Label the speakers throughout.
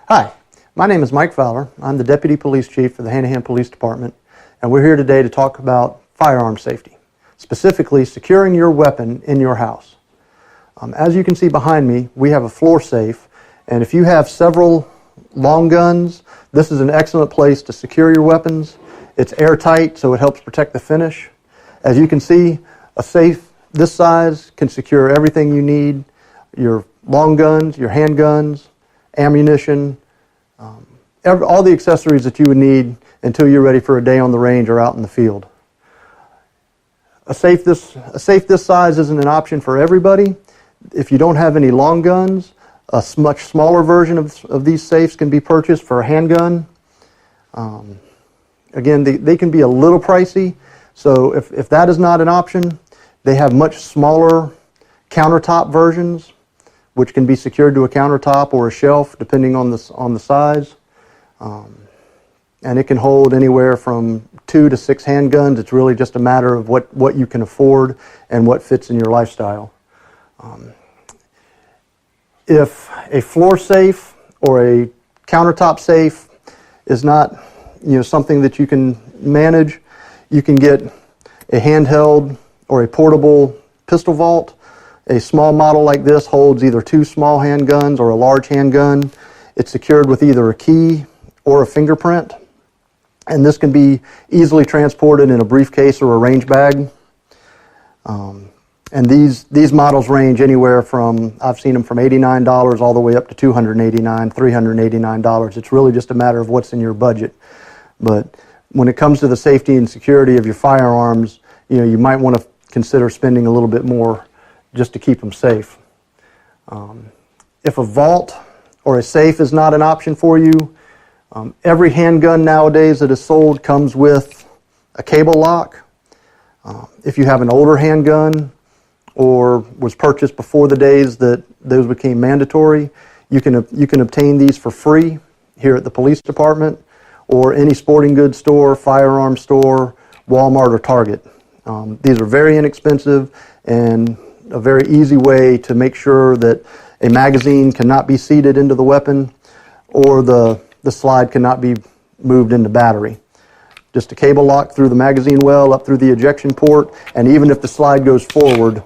Speaker 1: Hi, my name is Mike Fowler. I'm the Deputy Police Chief for the Hanahan Police Department, and we're here today to talk about firearm safety, specifically securing your weapon in your house. As you can see behind me, we have a floor safe, and if you have several long guns, this is an excellent place to secure your weapons. It's airtight, so it helps protect the finish. As you can see, a safe this size can secure everything you need, your long guns, your handguns, ammunition, all the accessories that you would need until you're ready for a day on the range or out in the field. A safe this size isn't an option for everybody. If you don't have any long guns, a much smaller version of these safes can be purchased for a handgun. Again, they can be a little pricey, so if that is not an option, they have much smaller countertop versions, which can be secured to a countertop or a shelf, depending on the size. And it can hold anywhere from 2 to 6 handguns. It's really just a matter of what you can afford and what fits in your lifestyle. If a floor safe or a countertop safe is not something that you can manage, you can get a handheld or a portable pistol vault. A small model like this holds either 2 small handguns or a large handgun. It's secured with either a key or a fingerprint, and this can be easily transported in a briefcase or a range bag. And these models range anywhere from, I've seen them from $89 all the way up to $289, $389. It's really just a matter of what's in your budget. But when it comes to the safety and security of your firearms, you might want to consider spending a little bit more just to keep them safe. If a vault or a safe is not an option for you, every handgun nowadays that is sold comes with a cable lock. If you have an older handgun or was purchased before the days that those became mandatory, you can obtain these for free here at the police department or any sporting goods store, firearm store, Walmart or Target. These are very inexpensive and a very easy way to make sure that a magazine cannot be seated into the weapon or the slide cannot be moved into battery. Just a cable lock through the magazine well, up through the ejection port, and even if the slide goes forward,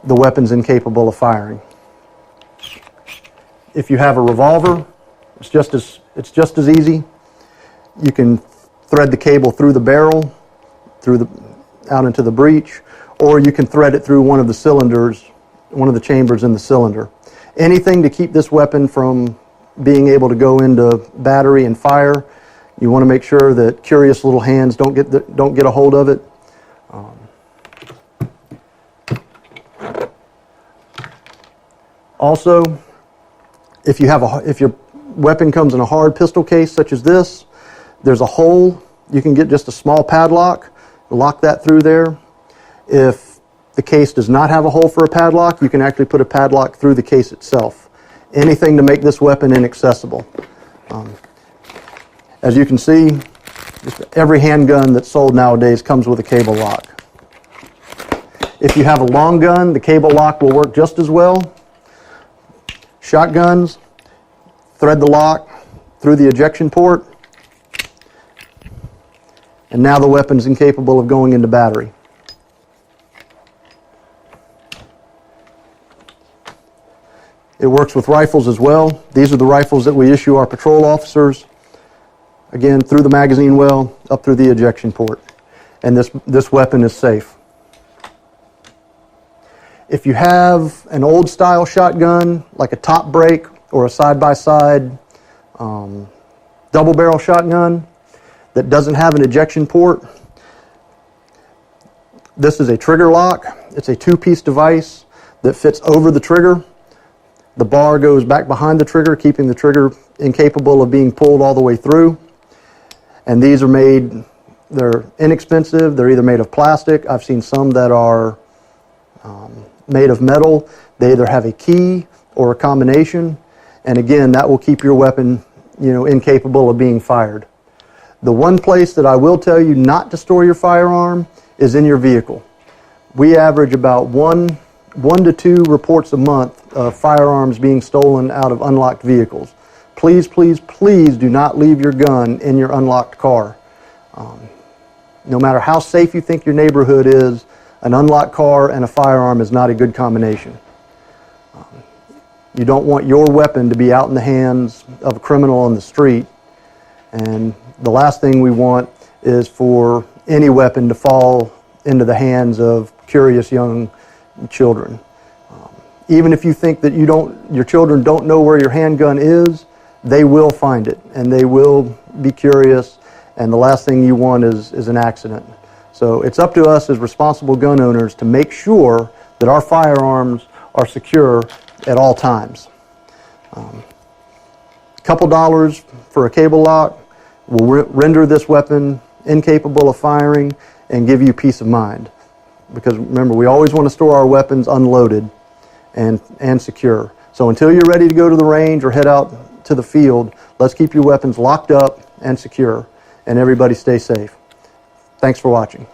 Speaker 1: the weapon's incapable of firing. If you have a revolver, it's just as easy. You can thread the cable through the barrel, out into the breech, or you can thread it through one of the cylinders, one of the chambers in the cylinder. Anything to keep this weapon from being able to go into battery and fire. You want to make sure that curious little hands don't get a hold of it. Also, if your weapon comes in a hard pistol case such as this, there's a hole. You can get just a small padlock, lock that through there. If the case does not have a hole for a padlock, you can actually put a padlock through the case itself. Anything to make this weapon inaccessible. As you can see, just every handgun that's sold nowadays comes with a cable lock. If you have a long gun, the cable lock will work just as well. Shotguns, thread the lock through the ejection port, and now the weapon's incapable of going into battery. It works with rifles as well. These are the rifles that we issue our patrol officers. Again, through the magazine well, up through the ejection port. And this weapon is safe. If you have an old style shotgun, like a top break or a side-by-side double barrel shotgun that doesn't have an ejection port, this is a trigger lock. It's a 2-piece device that fits over the trigger. The bar goes back behind the trigger, keeping the trigger incapable of being pulled all the way through. And these are they're inexpensive. They're either made of plastic. I've seen some that are made of metal. They either have a key or a combination. And again, that will keep your weapon, incapable of being fired. The one place that I will tell you not to store your firearm is in your vehicle. We average about one to two reports a month of firearms being stolen out of unlocked vehicles. please, please, please do not leave your gun in your unlocked car. No matter how safe you think your neighborhood is, an unlocked car and a firearm is not a good combination. You don't want your weapon to be out in the hands of a criminal on the street. And the last thing we want is for any weapon to fall into the hands of curious young children. Even if you think that your children don't know where your handgun is, they will find it and they will be curious, and the last thing you want is an accident. So it's up to us as responsible gun owners to make sure that our firearms are secure at all times. A couple dollars for a cable lock will render this weapon incapable of firing and give you peace of mind. Because remember, we always want to store our weapons unloaded and secure. So until you're ready to go to the range or head out to the field, let's keep your weapons locked up and secure, and everybody stay safe. Thanks for watching.